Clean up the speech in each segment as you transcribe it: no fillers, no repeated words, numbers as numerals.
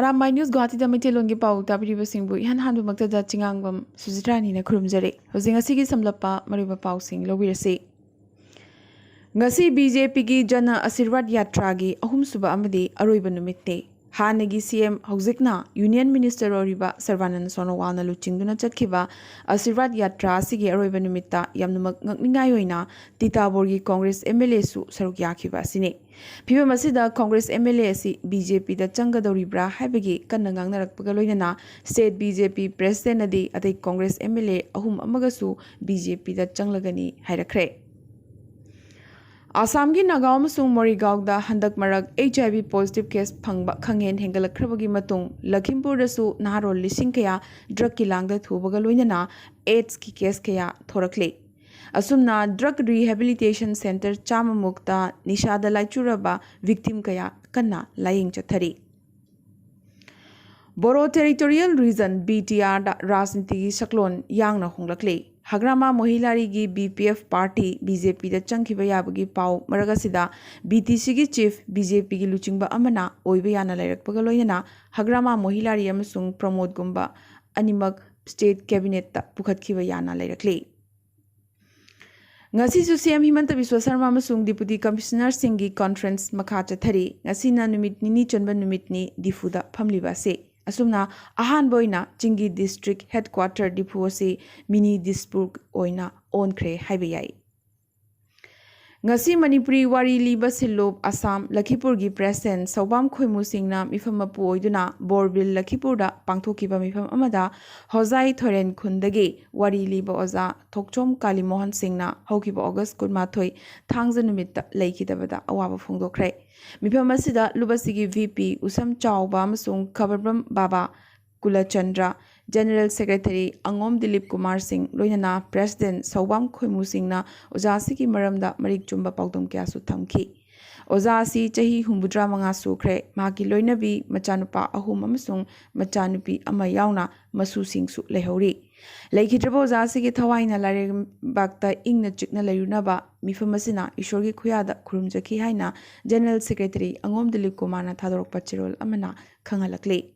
Arambai News Guwahati da Maitelongi Pao tabiriba singbu ihan hanbu maktada chingangbam Suzitrani na khurumjare. Hojing asigi samlapa mariba Pao sing lobirasi. Ngasi BJP gi Jana Asirwad Yatra gi ahumsuba amadi aroiba numitne. Hanagi CM Hojikna Union Minister Oriba Sarvanan Sonowalna luchingduna chatkiba Asirwad Yatra asigi aroiba numita yamnumak ngakningayoina Titaborgi Congress MLA su saruk yakiba sine. Piba masida Congress MLA si BJP da changadoribra haibagi kanangang narakpaga loinana State BJP President adi atai Congress MLA ahum amagasu BJP da changlagani hairakre. Assam ki Nagaon amasung Morigao da handak marak HIV positive case phangba khanghen hengalakhrabagi matung Lakhimpur dasu naharol lising kaya drug ki langda thubaga loinana AIDS ki case kaya thorakle. Asumna drug rehabilitation center chama mukta nishada laichuraba victim kaya kanna laying chathari. Boro Territorial Region BTR da Rajniti Saklon yang na honglakle. Hagrama Mohilari gi BPF Party BJP da changkiba yabagi pau maragasida BTC gi chief BJP gi luchingba amana oiba yana lairakpaga loinana Hagrama Mohilari amasung Pramod gumba animak state cabinet ta pukhatkiba yana lairakle. Ngasi su CM Himanta Biswa Sarma amasung Deputy Commissioner Singhi Conference makha chathari ngasi na numit nini chonba numit ni difuda phamliba se. Asumna ahan boina Chingi District Headquarter Dipu ase Mini Dispur oina on kre haibayai. Ngasi Manipuri wari liba silop Assam Lakhipur gi President Saubam Khoimu Singna mifam apu oiduna Borbil Lakhipur da pangthokiba mifam amada Hozai Thoren Khundagi wari liba oza Thokchom Kali Mohan Singna hokiba August Kurmathoi Thangza numitta laikidabada awaba phongdokre. Mifam asida lubasigi VP Usam Chauba amasung Khabarbam Baba Kulachandra General Secretary Angom Dilip Kumar Singh loinana President Saubam Khoimu Singhna Ojasi ki maramda marik chumba paudom kya su thamki. Ojasi chahi humbudra manga sukre maki loinabi machanupa ahum amasung machanupi ama yauna masu sing su lehori. Laikhitrabo Ojasi ki thawaina lare bakta ingna chikna layunaba mifamasina Ishorgi khuyada khurumjaki haina General Secretary Angom Dilip Kumar na thadorok pachirol amana khangalakle.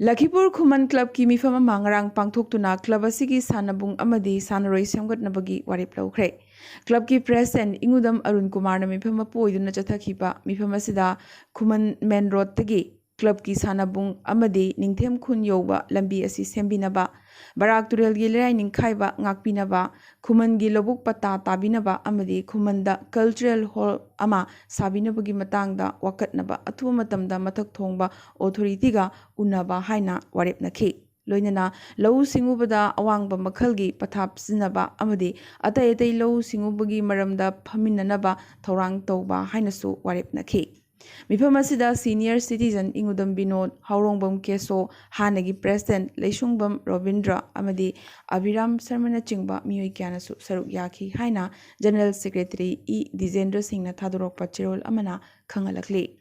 Lakhipur Khuman Club ki mifam mangarang pangthoktuna club asigi sanabung amadi sanaroi samgatnabagi warip lawkhre. Club ki president Ingudam Arun Kumar na mifam poiduna chathakhiba mifam asida Khuman Main Road tagi club ki sanabung amadi ningthem khun yoba lambi asi sembinaba Barak Turel gi lerai ningkhaiba ngakpinaba Khuman gi lobuk pata tabinaba amadi Khumanda cultural hall ama sabinabagi matangda wakatnaba athuba matamda mathak thongba authority ga unaba haina warepnakhi loinana lau singubada awangba makhalgi pathap sinaba amadi atai atai lau singubagi maramda phaminanaba thorang tawba hainasu warepnakhi. Mifam asida senior citizen Ingudam Binod Haurongbam Keso Hanagi President Leishungbam Robindra amadi Abiram Sarmana Chingba Miyoi Kyanasu Saruk Yaki haina General Secretary E. Dizendra Singh na thadorok pachirol amana khangalakle.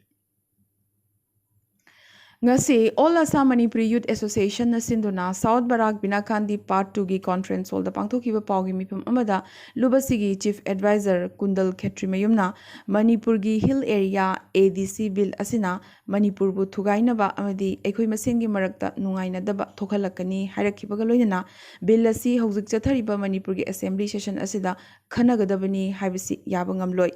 Ngasi All Assam Manipuri Youth Association na sinduna South Barak Binakandi Part 2 gi conference hall da pangthokiba paugi mifam amada lubasigi Chief Advisor Kundal Khetrimayumna Manipur gi Hill Area ADC Bill asina Manipur bu thugainaba amadi ekhoi masengi marakta nungainadaba thokhalakani hairakhibaga loinana bill asi hojik chathariba Manipur gi assembly session asida khanagadabani haibisi yaba ngamloi.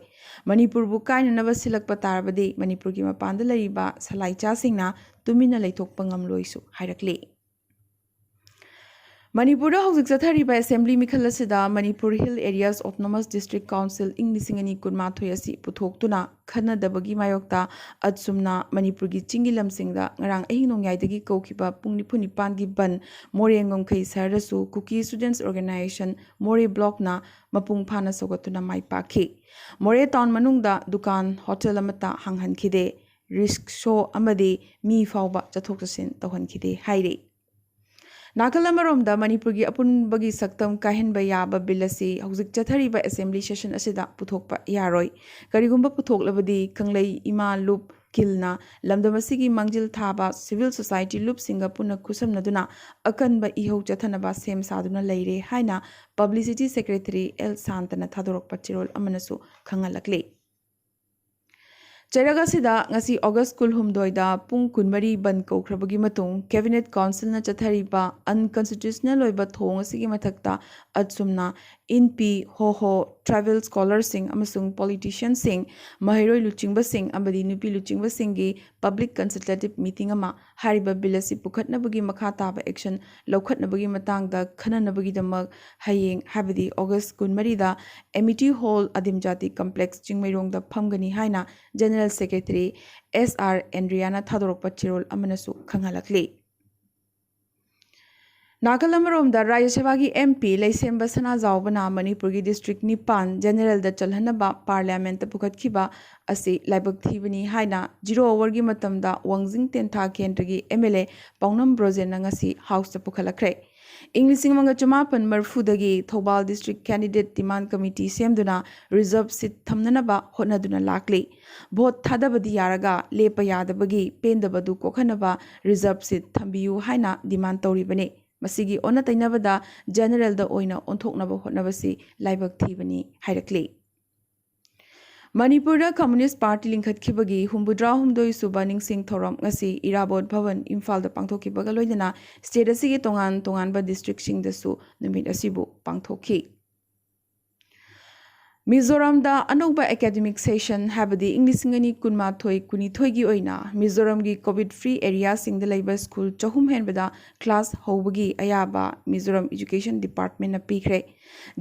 Manipur bu kainanaba silakpa tarabadi Manipur gi mapanda lariba salaicha singna tumina laithokpa ngamloisu hairakle. Manipur hojik chathariba assembly mikhal asida Manipur Hill Areas Autonomous District Council ing lisingani kunmathoi asi puthoktuna khanadabagi mayokta atsumna Manipur gi chingilam singda ngarang ahingnongyai kaukiba pungnipu nipan gi ban Morengom khai sarasu Cookie Students Organization More Block na mapung phana sogatuna mai pakhi. More town manungda dukan hotel amata hanghankhide risk show amadi mi fawba chathok chasin tawhankhide haire. Nakalamarom da Manipur gi apun bagi saktam kahenba yaba bill asi hojik chathariba assembly session asida puthokpa yaroi. Karigumba puthoklabadi kanglei ima loop kilna lamdamasigi mangjil thaba civil society loop singa puna khusamnaduna akanba ihau chathanaba sem saduna leire haina publicity secretary L Santana thadorok pachirol amanasu khangalakle. ꯆꯩꯔꯒꯁꯤꯗ ꯉꯁꯤ ꯑꯣꯒꯁ 12ꯗ ꯄꯨꯡ 12 ban ꯀꯧꯈ꯭ꯔꯕꯒꯤ ꯃꯇꯨꯡ cabinet ꯀꯥꯎꯟꯁꯤꯜꯅ ꯆꯠꯊꯔꯤꯕ ꯑꯟꯀꯟꯁꯇꯤꯇ꯭ꯌꯨꯁꯅꯦꯜ ꯑꯣꯏꯕ ꯊꯧꯑꯣꯡ ꯑꯁꯤꯒꯤ ꯃꯊꯛꯇ ꯑꯁꯨꯝꯅ ꯏꯟꯄꯤ ꯍꯣꯍꯣ tribal ꯁ꯭ꯀꯣꯂꯔꯁꯤꯡ ꯑꯃꯁꯨꯡ ꯄꯣꯂꯤꯇꯤꯁꯤꯌꯟꯁꯤꯡ ꯃꯍꯩꯔꯣꯏ ꯂꯨꯆꯤꯡꯕꯁꯤꯡ ꯑꯃꯗꯤ ꯅꯨꯄꯤ ꯂꯨꯆꯤꯡꯕꯁꯤꯡꯒꯤ ꯄꯕ꯭ꯂꯤꯛ ꯀꯟꯁꯜꯇꯦꯇꯤꯚ ꯃꯤꯇꯤꯡ ꯑꯃ ꯍꯥꯏꯔꯤꯕ ꯕꯤꯜ ꯑꯁꯤ ꯄꯨꯈꯠꯅꯕꯒꯤ ꯃꯈꯥ ꯇꯥꯕ ꯑꯦꯛꯁꯟ ꯂꯧꯈꯠꯅꯕꯒꯤ ꯃꯇꯥꯡꯗ ꯈꯟꯅꯅꯕꯒꯤꯗꯃꯛ ꯍꯌꯦꯡ ꯍꯥꯏꯕꯗꯤ ꯑꯣꯒꯁ 12ꯗ ꯑꯦꯃꯤꯇꯤ ꯍꯣꯜ ꯑꯗꯤꯝ ꯖꯥꯇꯤ ꯀꯝꯄ꯭ꯂꯦꯛꯁ ꯆꯤꯡꯃꯩꯔꯣꯡꯗ ꯐꯝꯒꯅꯤ ꯍꯥꯏꯅ ꯖꯦꯅꯔꯦꯜ ꯁꯦꯀ꯭ꯔꯦꯇꯔꯤ S.R. ꯑꯦꯟꯗ꯭ꯔꯤꯌꯥꯅ ꯊꯥꯗꯣꯔꯛꯄ ꯆꯦꯔꯣꯜ ꯑꯃꯅꯁꯨ ꯈꯪꯍꯜꯂꯛꯂꯤ꯫ ꯅꯥꯀꯜ ꯑꯃꯔꯣꯝꯗ ꯔꯥꯖ꯭य ꯁꯚꯥꯒꯤ MP ꯂꯩꯁꯦꯝꯕ ꯁꯅꯥꯖꯥꯎꯕꯅ ꯃꯅꯤꯄꯨꯔꯒꯤ ꯗꯤꯁꯇ꯭ꯔꯤꯛ 9 ꯖꯦꯅꯔꯦꯜꯗ ꯆꯜꯍꯟꯅꯕ ꯄꯥꯔꯂꯤꯌꯥꯃꯦꯟꯇ ꯄꯨꯈꯠꯈꯤꯕ ꯑꯁꯤ ꯂꯥꯏꯕꯛ ꯊꯤꯕꯅꯤ ꯍꯥꯏꯅ 0 ꯑꯋꯥꯔꯒꯤ ꯃꯇꯝꯗ ꯋꯥꯡꯖꯤꯡ ꯇꯦꯟꯊꯥ ꯀꯦꯟꯗ꯭ꯔꯒꯤ MLA ꯄꯥꯎꯅꯝ ꯕ꯭ꯔꯣꯖꯦꯟꯅ ꯉꯁꯤ ꯍꯥꯎꯁꯇ ꯄꯨꯈꯠꯂꯛꯈ꯭ꯔꯦ꯫ ꯏꯪ 1940ꯗꯒꯤ ꯊꯧꯕꯥꯜ ꯗꯤꯁꯇ꯭ꯔꯤꯛ ꯀꯦꯟꯗꯤꯗꯦꯠ ꯗꯤꯃꯥꯟ ꯀꯃꯤꯇꯤ ꯁꯦꯝꯗꯨꯅ ꯔꯤꯖꯔꯚ ꯁꯤꯠ ꯊꯝꯅꯅꯕ ꯍꯣꯠꯅꯗꯨꯅ ꯂꯥꯛꯂꯤ꯫ ꯚꯣꯠ ꯊꯥꯗꯕꯗꯤ ꯌꯥꯔꯒ ꯂꯦꯞꯄ ꯌꯥꯗꯕꯒꯤ ꯄꯦꯟꯗꯕꯗꯨ ꯀꯣꯛꯍꯟꯅꯕ ꯔꯤꯖꯔꯚ ꯁꯤꯠ ꯊꯝꯕꯤꯌꯨ ꯍꯥꯏꯅ ꯗꯤꯃꯥꯟ ꯇꯧꯔꯤꯕꯅꯤ꯫ ꯃꯁꯤꯒꯤ ꯑꯣꯟꯅ ꯇꯩꯅꯕꯗ ꯖꯦꯅꯔꯦꯜꯗ ꯑꯣꯏꯅ ꯑꯣꯟꯊꯣꯛꯅꯕ ꯍꯣꯠꯅꯕꯁꯤ ꯂꯥꯏꯕꯛ ꯊꯤꯕꯅꯤ ꯍꯥꯏꯔꯛꯂꯤ꯫ ꯃꯅꯤꯄꯨꯔꯗ ꯀꯝꯃ꯭ꯌꯨꯅꯤꯁꯠ ꯄꯥꯔꯇꯤ ꯂꯤꯡꯈꯠꯈꯤꯕꯒꯤ 69 ꯁꯨꯕ ꯅꯤꯡꯁꯤꯡ ꯊꯧꯔꯝ ꯉꯁꯤ ꯏꯔꯥꯕꯣꯠ ꯚꯕꯟ ꯏꯝꯐꯥꯜꯗ ꯄꯥꯡꯊꯣꯛꯈꯤꯕꯒ ꯂꯣꯏꯅꯅ ꯁ꯭ꯇꯦꯠ ꯑꯁꯤꯒꯤ ꯇꯣꯉꯥꯟ ꯇꯣꯉꯥꯟꯕ ꯗꯤꯁꯇ꯭ꯔꯤꯛꯁꯤꯡꯗꯁꯨ ꯅꯨꯃꯤꯠ ꯑꯁꯤꯕꯨ ꯄꯥꯡꯊꯣꯛꯈꯤ꯫ ꯃꯤꯖꯣꯔꯥꯝꯗ ꯑꯅꯧꯕ ꯑꯦꯀꯥꯗꯦꯃꯤꯛ ꯁꯦꯁꯟ ꯍꯥꯏꯕꯗꯤ ꯏꯪ 2019-2020ꯒꯤ ꯑꯣꯏꯅ ꯃꯤꯖꯣꯔꯥꯝꯒꯤ ꯀꯣꯚꯤꯗ ꯐ꯭ꯔꯤ ꯑꯦꯔꯤꯌꯥꯁꯤꯡꯗ ꯂꯩꯕ ꯁ꯭ꯀꯨꯜ 300 ꯍꯦꯟꯕꯗ ꯀ꯭ꯂꯥꯁ ꯍꯧꯕꯒꯤ ꯑꯌꯥꯕ ꯃꯤꯖꯣꯔꯥꯝ ꯏꯖꯨꯀꯦꯁꯟ ꯗꯤꯄꯥꯔꯠꯃꯦꯟꯠꯅ ꯄꯤꯈ꯭ꯔꯦ꯫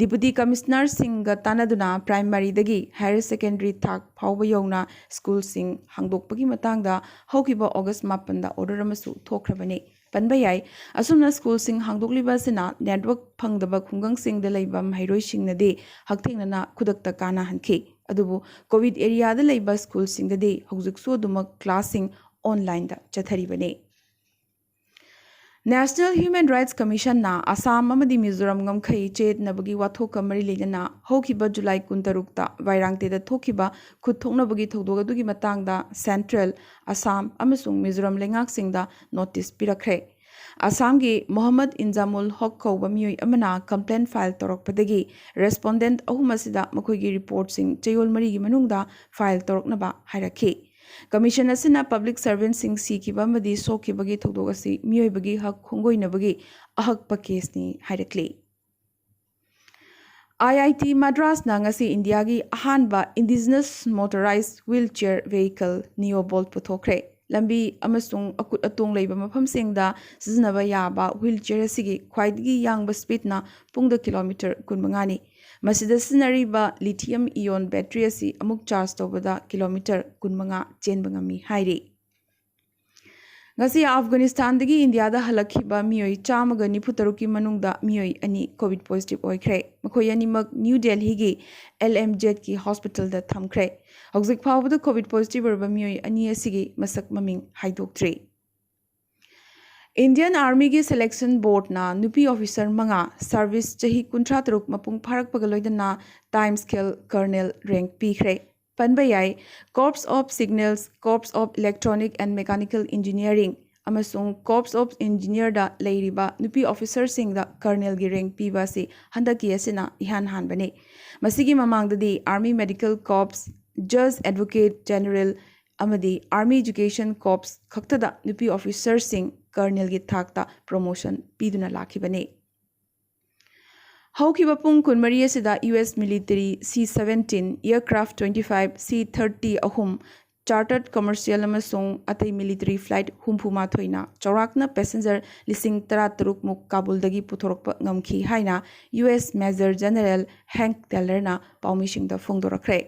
ꯗꯤꯄꯨꯇꯤ ꯀꯃꯤꯁꯅꯔꯁꯤꯡꯒ ꯇꯥꯟꯅꯗꯨꯅ ꯄ꯭ꯔꯥꯏꯃꯥꯔꯤꯗꯒꯤ ꯍꯥꯌꯔ ꯁꯦꯀꯦꯟꯗꯔꯤ ꯊꯥꯛ ꯐꯥꯎꯕ ꯌꯧꯅ ꯁ꯭ꯀꯨꯜꯁꯤꯡ ꯍꯥꯡꯗꯣꯛꯄꯒꯤ ꯃꯇꯥꯡꯗ ꯍꯧꯈꯤꯕ ꯑꯣꯒꯁꯠ 9ꯗ ꯑꯣꯔꯗꯔ ꯑꯃꯁꯨ ꯊꯣꯛꯈ꯭ꯔꯕꯅꯤ꯫ ꯄꯟꯕ ꯌꯥꯏ ꯑꯁꯨꯝꯅ ꯁ꯭ꯀꯨꯜꯁꯤꯡ ꯍꯥꯡꯗꯣꯛꯂꯤꯕ ꯑꯁꯤꯅ ꯅꯦꯠꯋꯥꯔꯛ ꯐꯪꯗꯕ ꯈꯨꯡꯒꯪꯁꯤꯡꯗ ꯂꯩꯕ ꯃꯍꯩꯔꯣꯏꯁꯤꯡꯅꯗꯤ ꯍꯛꯊꯦꯡꯅꯅ ꯈꯨꯗꯛꯇ ꯀꯥꯟꯅꯍꯟꯈꯤ꯫ ꯑꯗꯨꯕꯨ ꯀꯣꯚꯤꯗ ꯑꯦꯔꯤꯌꯥꯗ ꯂꯩꯕ ꯁ꯭ꯀꯨꯜꯁꯤꯡꯗꯗꯤ ꯍꯧꯖꯤꯛꯁꯨ ꯑꯗꯨꯃꯛ ꯀ꯭ꯂꯥꯁꯁꯤꯡ ꯑꯣꯟꯂꯥꯏꯟꯗ ꯆꯠꯊꯔꯤꯕꯅꯤ꯫ ꯅꯦꯁꯅꯦꯜ ꯍ꯭ꯌꯨꯃꯦꯟ ꯔꯥꯏꯠꯁ ꯀꯃꯤꯁꯟꯅ ꯑꯁꯥꯝ ꯑꯃꯗꯤ ꯃꯤꯖꯣꯔꯥꯝ ꯉꯝꯈꯩ ꯆꯌꯦꯠꯅꯕꯒꯤ ꯋꯥꯊꯣꯛꯀ ꯃꯔꯤ ꯂꯩꯅꯅ ꯍꯧꯈꯤꯕ ꯖꯨꯂꯥꯏ 16ꯇ ꯋꯥꯏꯔꯥꯡꯇꯦꯗ ꯊꯣꯛꯈꯤꯕ ꯈꯨꯠ ꯊꯣꯛꯅꯕꯒꯤ ꯊꯧꯗꯣꯛ ꯑꯗꯨꯒꯤ ꯃꯇꯥꯡꯗ ꯁꯦꯟꯇ꯭ꯔꯦꯜ, ꯑꯁꯥꯝ ꯑꯃꯁꯨꯡ ꯃꯤꯖꯣꯔꯥꯝ ꯂꯩꯉꯥꯛꯁꯤꯡꯗ ꯅꯣꯇꯤꯁ ꯄꯤꯔꯛꯈ꯭ꯔꯦ꯫ ꯑꯁꯥꯝꯒꯤ ꯃꯣꯍꯝꯃꯗ ꯏꯟꯖꯥꯃꯨꯜ ꯍꯛ ꯀꯧꯕ ꯃꯤꯑꯣꯏ ꯑꯃꯅ ꯀꯝꯄ꯭ꯂꯦꯟ ꯐꯥꯏꯜ ꯇꯧꯔꯛꯄꯗꯒꯤ ꯔꯦꯁꯄꯣꯟꯗꯦꯟꯠ 3 ꯑꯁꯤꯗ ꯃꯈꯣꯏꯒꯤ ꯔꯤꯄꯣꯔꯠꯁꯤꯡ ꯆꯌꯣꯜ 4ꯒꯤ ꯃꯅꯨꯡꯗ ꯐꯥꯏꯜ ꯇꯧꯔꯛꯅꯕ ꯍꯥꯏꯔꯛꯈꯤ꯫ ꯀꯃꯤꯁꯟ ꯑꯁꯤꯅ ꯄꯕ꯭ꯂꯤꯛ ꯁꯔꯚꯦꯟꯠꯁꯤꯡ ꯁꯤꯈꯤꯕ ꯑꯃꯗꯤ ꯁꯣꯛꯈꯤꯕꯒꯤ ꯊꯧꯗꯣꯛ ꯑꯁꯤ ꯃꯤꯑꯣꯏꯕꯒꯤ ꯍꯛ ꯈꯣꯡꯒꯣꯏꯅꯕꯒꯤ ꯑꯍꯛꯄ ꯀꯦꯁꯅꯤ ꯍꯥꯏꯔꯛꯂꯤ꯫ IIT ꯃꯗ꯭ꯔꯥꯁꯅ ꯉꯁꯤ ꯏꯟꯗꯤꯌꯥꯒꯤ ꯑꯍꯥꯟꯕ ꯏꯟꯗꯤꯖꯤꯅꯁ ꯃꯣꯇꯣꯔꯥꯏꯖ ꯋꯤꯜꯆꯤꯌꯔ ꯚꯦꯍꯤꯀꯜ ꯅꯤꯑꯣꯕꯣꯜꯠ ꯄꯨꯊꯣꯛꯈ꯭ꯔꯦ꯫ ꯂꯝꯕꯤ ꯑꯃꯁꯨꯡ ꯑꯀꯨꯠ ꯑꯇꯣꯡ ꯂꯩꯕ ꯃꯐꯝꯁꯤꯡꯗ ꯁꯤꯖꯤꯟꯅꯕ ꯌꯥꯕ ꯋꯤꯜꯆꯤꯌꯔ ꯑꯁꯤꯒꯤ ꯈ꯭ꯋꯥꯏꯗꯒꯤ ꯌꯥꯡꯕ ꯁ꯭ꯄꯤꯗꯅ ꯄꯨꯡꯗ ꯀꯤꯂꯣꯃꯤꯇꯔ 25ꯅꯤ꯫ ꯃꯁꯤꯗ ꯁꯤꯖꯤꯟꯅꯔꯤꯕ ꯂꯤꯊꯤꯌꯝ ꯏꯌꯣꯟ ꯕꯦꯇ꯭ꯔꯤ ꯑꯁꯤ ꯑꯃꯨꯛ ꯆꯥꯔꯖ ꯇꯧꯕꯗ ꯀꯤꯂꯣꯃꯤꯇꯔ 25 ꯆꯦꯟꯕ ꯉꯝꯃꯤ ꯍꯥꯏꯔꯤ꯫ ꯉꯁꯤ ꯑꯐꯒꯥꯅꯤꯁꯇꯥꯟꯗꯒꯤ ꯏꯟꯗꯤꯌꯥꯗ ꯍꯜꯂꯛꯈꯤꯕ ꯃꯤꯑꯣꯏ 193ꯀꯤ ꯃꯅꯨꯡꯗ ꯃꯤꯑꯣꯏ 2 ꯀꯣꯚꯤꯗ ꯄꯣꯖꯤꯇꯤꯚ ꯑꯣꯏꯈ꯭ꯔꯦ꯫ ꯃꯈꯣꯏ ꯑꯅꯤꯃꯛ ꯅ꯭ꯌꯨ ꯗꯦꯜꯍꯤꯒꯤ LMZꯒꯤ ꯍꯣꯁꯄꯤꯇꯥꯜꯗ ꯊꯝꯈ꯭ꯔꯦ꯫ ꯍꯧꯖꯤꯛ ꯐꯥꯎꯕꯗ ꯀꯣꯚꯤꯗ ꯄꯣꯖꯤꯇꯤꯚ ꯑꯣꯏꯔꯕ ꯃꯤꯑꯣꯏ 2 ꯑꯁꯤꯒꯤ ꯃꯁꯛ ꯃꯃꯤꯡ ꯍꯥꯏꯗꯣꯛꯇ꯭ꯔꯤ꯫ ꯏꯟꯗꯤꯌꯟ ꯑꯥꯔꯃꯤꯒꯤ ꯁꯦꯂꯦꯛꯁꯟ ꯕꯣꯔꯗꯅ ꯅꯨꯄꯤ ꯑꯣꯐꯤꯁꯔ 5 ꯁꯔꯚꯤꯁ ꯆꯍꯤ 63 ꯃꯄꯨꯡ ꯐꯥꯔꯛꯄꯒ ꯂꯣꯏꯅꯅ ꯇꯥꯏꯝ ꯁ꯭ꯀꯦꯜ ꯀꯔꯅꯦꯜ ꯔꯦꯡꯛ ꯄꯤꯈ꯭ꯔꯦ꯫ ꯄꯟꯕ ꯌꯥꯏ corps of signals, corps of electronic and mechanical engineering ꯑꯃꯁꯨꯡ ꯀꯣꯔꯞꯁ ꯑꯣꯐ ꯏꯟꯖꯤꯅꯤꯌꯔꯗ ꯂꯩꯔꯤꯕ ꯅꯨꯄꯤ ꯑꯣꯐꯤꯁꯔꯁꯤꯡꯗ ꯀꯔꯅꯦꯜꯒꯤ ꯔꯦꯡꯛ ꯄꯤꯕ ꯑꯁꯤ ꯍꯟꯗꯛꯀꯤ ꯑꯁꯤꯅ ꯏꯍꯥꯟ ꯍꯥꯟꯕꯅꯤ꯫ ꯃꯁꯤꯒꯤ ꯃꯃꯥꯡꯗꯗꯤ ꯑꯥꯔꯃꯤ ꯃꯦꯗꯤꯀꯦꯜ ꯀꯣꯔꯞꯁ, ꯖꯖ ꯑꯦꯗꯚꯣꯀꯦꯠ ꯖꯦꯅꯔꯦꯜ ꯑꯃꯗꯤ ꯑꯥꯔꯃꯤ ꯑꯦꯖꯨꯀꯦꯁꯟ ꯀꯣꯔꯞꯁ ꯈꯛꯇꯗ ꯅꯨꯄꯤ ꯑꯣꯐꯤꯁꯔꯁꯤꯡ ꯀꯔꯅꯦꯜꯒꯤ ꯊꯥꯛꯇ ꯄ꯭ꯔꯣꯃꯣꯁꯟ ꯄꯤꯗꯨꯅ ꯂꯥꯛꯈꯤꯕꯅꯤ꯫ ꯍꯧꯈꯤꯕ ꯄꯨꯡ 24 ꯑꯁꯤꯗ US military C-17, aircraft 25, C-30 ꯑꯍꯨꯝ, ꯆꯥꯔꯇꯔꯗ ꯀꯃꯔꯁꯤꯌꯦꯜ ꯑꯃꯁꯨꯡ ꯑꯇꯩ ꯃꯤꯂꯤꯇꯔꯤ ꯐ꯭ꯂꯥꯏꯠ 64ꯅ ꯆꯥꯎꯔꯥꯛꯅ ꯄꯦꯁꯦꯟꯖꯔ 13,000 ꯃꯨꯛ ꯀꯥꯕꯨꯜꯗꯒꯤ ꯄꯨꯊꯣꯔꯛꯄ ꯉꯝꯈꯤ ꯍꯥꯏꯅ US ꯃꯦꯖꯔ ꯖꯦꯅꯔꯦꯜ ꯍꯦꯡꯛ ꯇꯦꯂꯔꯅ ꯄꯥꯎꯃꯤꯁꯤꯡꯗ ꯐꯣꯡꯗꯣꯔꯛꯈ꯭ꯔꯦ꯫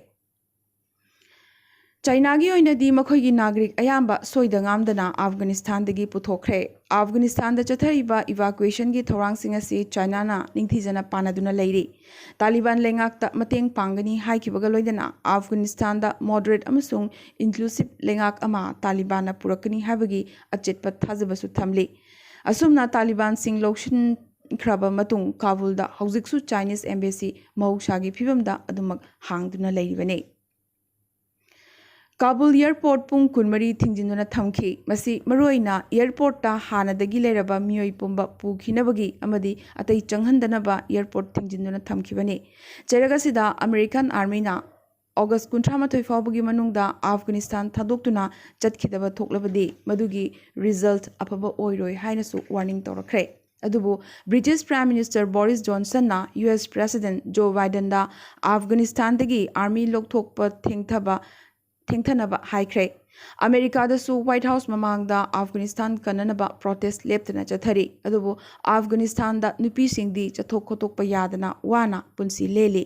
ꯆꯥꯏꯅꯥꯒꯤ ꯑꯣꯏꯅꯗꯤ ꯃꯈꯣꯏꯒꯤ ꯅꯥꯒꯔꯤꯛ ꯑꯌꯥꯝꯕ ꯁꯣꯏꯗ ꯉꯥꯝꯗꯅ ꯑꯐꯒꯥꯅꯤꯁꯇꯥꯟꯗꯒꯤ ꯄꯨꯊꯣꯛꯈ꯭ꯔꯦ꯫ ꯑꯐꯒꯥꯅꯤꯁꯇꯥꯟꯗ ꯆꯠꯊꯔꯤꯕ ꯏꯚꯥꯀꯨꯑꯦꯁꯟꯒꯤ ꯊꯧꯔꯥꯡꯁꯤꯡ ꯑꯁꯤ ꯆꯥꯏꯅꯥꯅ ꯅꯤꯡꯊꯤꯖꯅ ꯄꯥꯟꯅꯗꯨꯅ ꯂꯩꯔꯤ꯫ ꯇꯥꯂꯤꯕꯥꯟ ꯂꯩꯉꯥꯛꯇ ꯃꯇꯦꯡ ꯄꯥꯡꯒꯅꯤ ꯍꯥꯏꯈꯤꯕꯒ ꯂꯣꯏꯅꯅ ꯑꯐꯒꯥꯅꯤꯁꯇꯥꯟꯗ ꯃꯣꯗꯔꯦꯠ ꯑꯃꯁꯨꯡ ꯏꯟꯀ꯭ꯂꯨꯁꯤꯚ ꯂꯩꯉꯥꯛ ꯑꯃ ꯇꯥꯂꯤꯕꯥꯟꯅ ꯄꯨꯔꯛꯀꯅꯤ ꯍꯥꯏꯕꯒꯤ ꯑꯆꯦꯠꯄ ꯊꯥꯖꯕꯁꯨ ꯊꯝꯂꯤ꯫ ꯑꯁꯨꯝꯅ ꯇꯥꯂꯤꯕꯥꯟꯁꯤꯡ ꯂꯧꯁꯤꯟꯈ꯭ꯔꯕ ꯃꯇꯨꯡ ꯀꯥꯕꯨꯜꯗ ꯍꯧꯖꯤꯛꯁꯨ ꯆꯥꯏꯅꯤꯁ ꯑꯦꯝꯕꯦꯁꯤ ꯃꯍꯧꯁꯥꯒꯤ ꯐꯤꯚꯝꯗ ꯑꯗꯨꯃꯛ ꯍꯥꯡꯗꯨꯅ ꯂꯩꯔꯤꯕꯅꯤ꯫ ꯀꯥꯕꯨꯜ ꯑꯦꯌꯔꯄꯣꯔꯠ ꯄꯨꯡ 24 ꯊꯤꯡꯖꯤꯟꯗꯨꯅ ꯊꯝꯈꯤ꯫ ꯃꯁꯤ ꯃꯔꯨꯑꯣꯏꯅ ꯑꯦꯌꯔꯄꯣꯔꯠꯇ ꯍꯥꯟꯅꯗꯒꯤ ꯂꯩꯔꯕ ꯃꯤꯑꯣꯏ ꯄꯨꯝꯕ ꯄꯨꯈꯤꯅꯕꯒꯤ ꯑꯃꯗꯤ ꯑꯇꯩ ꯆꯪꯍꯟꯗꯅꯕ ꯑꯦꯌꯔꯄꯣꯔꯠ ꯊꯤꯡꯖꯤꯟꯗꯨꯅ ꯊꯝꯈꯤꯕꯅꯤ꯫ ꯆꯩꯔꯛ ꯑꯁꯤꯗ American ꯑꯥꯔꯃꯤꯅ August 13 faubagi manungda Afghanistan thadokuna chatkidaba thoklabadi madugi result afaba oiroi hainasu warning tawrakre. Adubu British Prime Minister Boris Johnson na US President Joe Biden da Afghanistan dagi army lokthokpa thengthanaba haikre. America da su White House mamang da Afghanistan kananaba protest leptana chathari. Adubu Afghanistan da nupi singdi chathok khotok pa yadana wana punsi lele.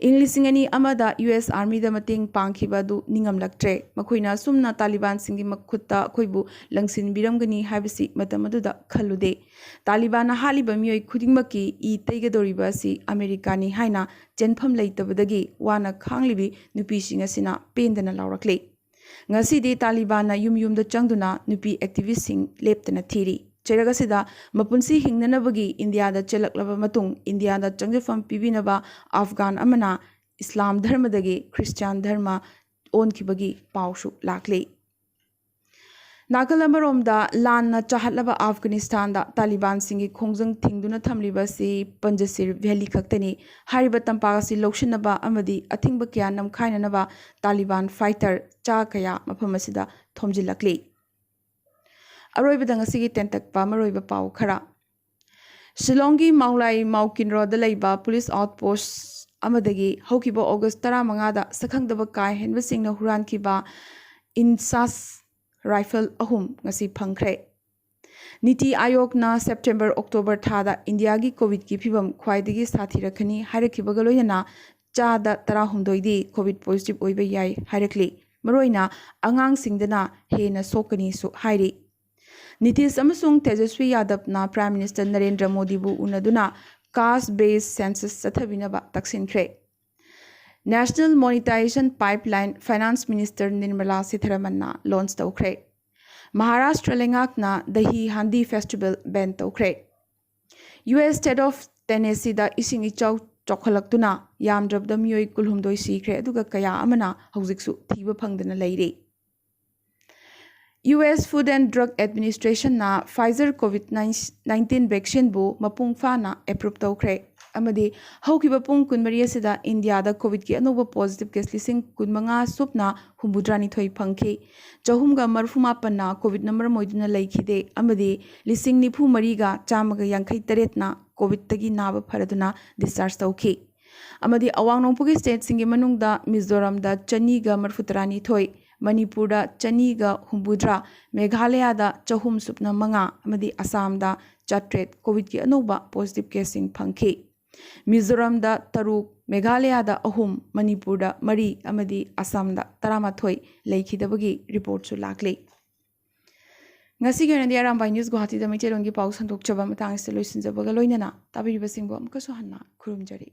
Inglisingani amada US Army da mating pangkhiba du ningam laktre. Makoina sumna Taliban singi makhutta khoibu langsin biramgani haibasi matamadu da khalude. Taliban haliba miyoi khudingmaki I teigadoriba si America ni haina jenpham leitabadagi wana khanglibi nupi singasina pendana laurakle. Ngasidi Taliban na yum-yumda changduna nupi activist sing leptana thiri. Cheragasida mapunsi hingnanabagi India da chelaklaba matung India da changjafam pibinaba Afghan amana Islam dharmadagi Christian dharma onkibagi paushu lakle. Nakalamarom lan na chahatlaba Afghanistan da Taliban singi khongjang thingduna thamliba si Panjshir Valley khaktani hariba tampaga si lokshinaba amadi athingba kya namkhainanaba Taliban fighter cha kaya mafamasida thomjilakli. Aroibada ngasigi tentakpa maroiba pau khara. Shillongi Maulai Maukin Road laiba police outpost amadagi hokiba August 15 da sakhangdaba kai henba singna huran kiba insas rifle ahum ngasi phangkhre. Niti Ayog na September October thada India gi COVID ki phibam khwaidagi sathi rakhani hairakhibaga loinana chada 12 di COVID positive oiba yai hairakli. Maroina angang singdana hena sokani su hairi. Nitish amasung Tejaswi Yadav na Prime Minister Narendra Modi bu unaduna caste-based census chathabinaba taksinkhre. National Monetization Pipeline Finance Minister Nirmala Sitharaman launch tawkhre. Maharashtra lengakna Dahi Handi Festival ban tawkhre. US State of Tennessee da ising ichaw chokhalaktuna yamdrabda miyoi kulhumdoi sikre aduga kaya amana haujiksu thiba phangdana leire. US Food and Drug Administration na Pfizer COVID-19 vaccine bu mapung fa na approve tawkhre. Amadi haukiba pung kunmari asida India da COVID ki anoba positive case lising kunmanga supna humbudrani thoi phangki. Jahumga marfuma na COVID number moiduna laikhide. Amadi lising nipu mariga chamaga yankai taret na COVID tagi naba paraduna discharge tawki. Amadi awang nongpugi state singi manungda Mizoram da chaniga marfutarani thoi. Manipur da chaniga humbudra. Meghalaya da chahum supna manga. Amadi Assam da chatret COVID ki anoba positive casing phangki. Mizoram da Taruk, Meghalaya da Ahum, Manipur da Mari, Amadi Assam da Taramathoi, Laikhidabagi report su lakli. Ngasi ganandi Arambai News Guwahati da Maichilongi Pau Sandok Chaba Matang Solutions of Bagaloinana, Tabi Basingbo, Mkasohana, Kurumjari.